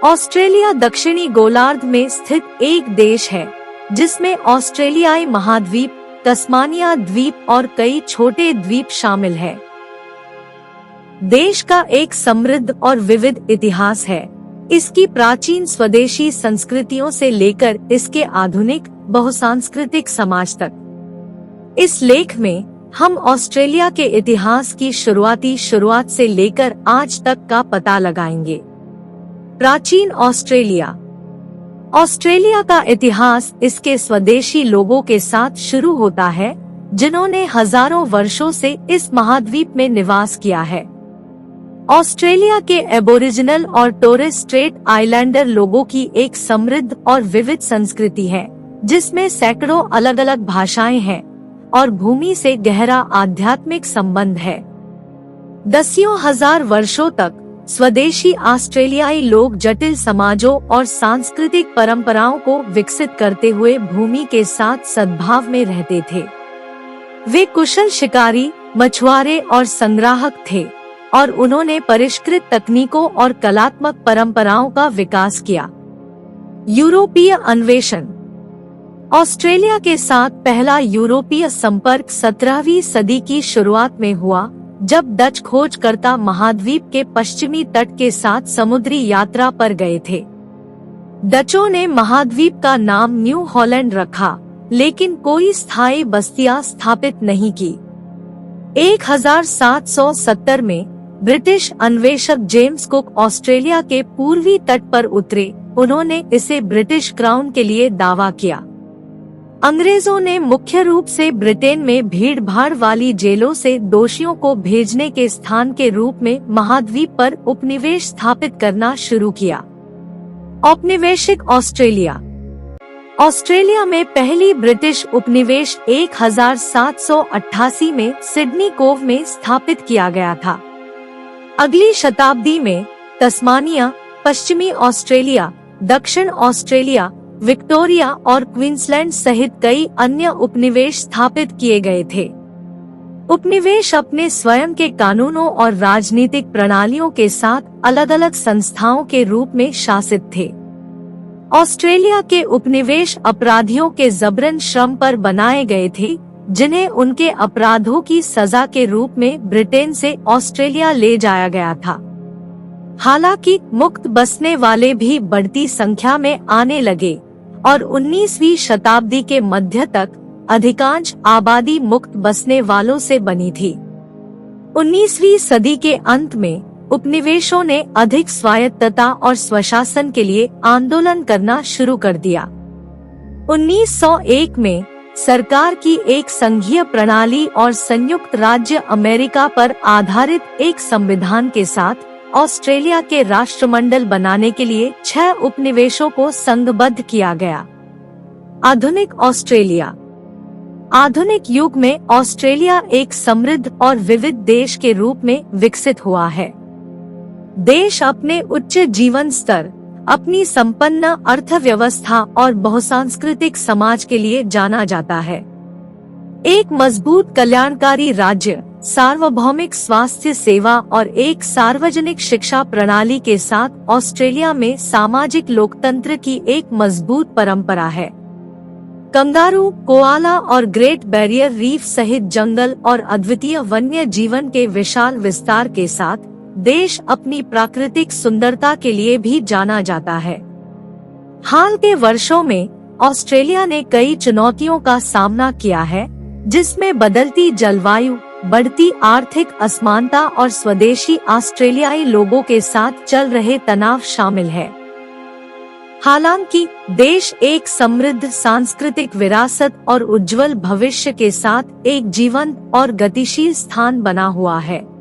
Australia दक्षिणी गोलार्ध में स्थित एक देश है जिसमें ऑस्ट्रेलियाई महाद्वीप, तस्मानिया द्वीप और कई छोटे द्वीप शामिल है। देश का एक समृद्ध और विविध इतिहास है। इसकी प्राचीन स्वदेशी संस्कृतियों से लेकर इसके आधुनिक बहुसांस्कृतिक समाज तक। इस लेख में हम ऑस्ट्रेलिया के इतिहास की शुरुआत से लेकर आज तक का पता लगाएंगे। प्राचीन ऑस्ट्रेलिया का इतिहास इसके स्वदेशी लोगों के साथ शुरू होता है, जिन्होंने हजारों वर्षों से इस महाद्वीप में निवास किया है। ऑस्ट्रेलिया के एबोरिजिनल और टोरेस स्ट्रेट आइलैंडर लोगों की एक समृद्ध और विविध संस्कृति है, जिसमें सैकड़ों अलग अलग भाषाएं हैं और भूमि से गहरा आध्यात्मिक संबंध है। दसियों हजार वर्षों तक स्वदेशी ऑस्ट्रेलियाई लोग जटिल समाजों और सांस्कृतिक परंपराओं को विकसित करते हुए भूमि के साथ सद्भाव में रहते थे। वे कुशल शिकारी, मछुआरे और संग्राहक थे और उन्होंने परिष्कृत तकनीकों और कलात्मक परंपराओं का विकास किया। यूरोपीय अन्वेषण। ऑस्ट्रेलिया के साथ पहला यूरोपीय संपर्क 17वीं सदी की शुरुआत में हुआ, जब डच खोजकर्ता महाद्वीप के पश्चिमी तट के साथ समुद्री यात्रा पर गए थे। डचों ने महाद्वीप का नाम न्यू हॉलैंड रखा, लेकिन कोई स्थायी बस्तियां स्थापित नहीं की। 1770 में ब्रिटिश अन्वेषक जेम्स कुक ऑस्ट्रेलिया के पूर्वी तट पर उतरे। उन्होंने इसे ब्रिटिश क्राउन के लिए दावा किया। अंग्रेजों ने मुख्य रूप से ब्रिटेन में भीड़-भाड़ वाली जेलों से दोषियों को भेजने के स्थान के रूप में महाद्वीप पर उपनिवेश स्थापित करना शुरू किया। औपनिवेशिक ऑस्ट्रेलिया में पहली ब्रिटिश उपनिवेश 1788 में सिडनी कोव में स्थापित किया गया था। अगली शताब्दी में तस्मानिया, पश्चिमी ऑस्ट्रेलिया, दक्षिण ऑस्ट्रेलिया, विक्टोरिया और क्वींसलैंड सहित कई अन्य उपनिवेश स्थापित किए गए थे। उपनिवेश अपने स्वयं के कानूनों और राजनीतिक प्रणालियों के साथ अलग अलग संस्थाओं के रूप में शासित थे। ऑस्ट्रेलिया के उपनिवेश अपराधियों के जबरन श्रम पर बनाए गए थे, जिन्हें उनके अपराधों की सजा के रूप में ब्रिटेन से ऑस्ट्रेलिया ले जाया गया था। हालांकि मुक्त बसने वाले भी बढ़ती संख्या में आने लगे और 19वीं शताब्दी के मध्य तक अधिकांश आबादी मुक्त बसने वालों से बनी थी। 19वीं सदी के अंत में उपनिवेशों ने अधिक स्वायत्तता और स्वशासन के लिए आंदोलन करना शुरू कर दिया। 1901 में सरकार की एक संघीय प्रणाली और संयुक्त राज्य अमेरिका पर आधारित एक संविधान के साथ ऑस्ट्रेलिया के राष्ट्रमंडल बनाने के लिए 6 उपनिवेशों को संघबद्ध किया गया। आधुनिक युग में ऑस्ट्रेलिया एक समृद्ध और विविध देश के रूप में विकसित हुआ है। देश अपने उच्च जीवन स्तर, अपनी संपन्न अर्थव्यवस्था और बहुसांस्कृतिक समाज के लिए जाना जाता है। एक मजबूत कल्याणकारी राज्य, सार्वभौमिक स्वास्थ्य सेवा और एक सार्वजनिक शिक्षा प्रणाली के साथ ऑस्ट्रेलिया में सामाजिक लोकतंत्र की एक मजबूत परंपरा है। कंगारू, कोआला और ग्रेट बैरियर रीफ सहित जंगल और अद्वितीय वन्य जीवन के विशाल विस्तार के साथ देश अपनी प्राकृतिक सुंदरता के लिए भी जाना जाता है। हाल के वर्षों में ऑस्ट्रेलिया ने कई चुनौतियों का सामना किया है, जिसमें बदलती जलवायु, बढ़ती आर्थिक असमानता और स्वदेशी ऑस्ट्रेलियाई लोगों के साथ चल रहे तनाव शामिल है। हालांकि देश एक समृद्ध सांस्कृतिक विरासत और उज्जवल भविष्य के साथ एक जीवंत और गतिशील स्थान बना हुआ है।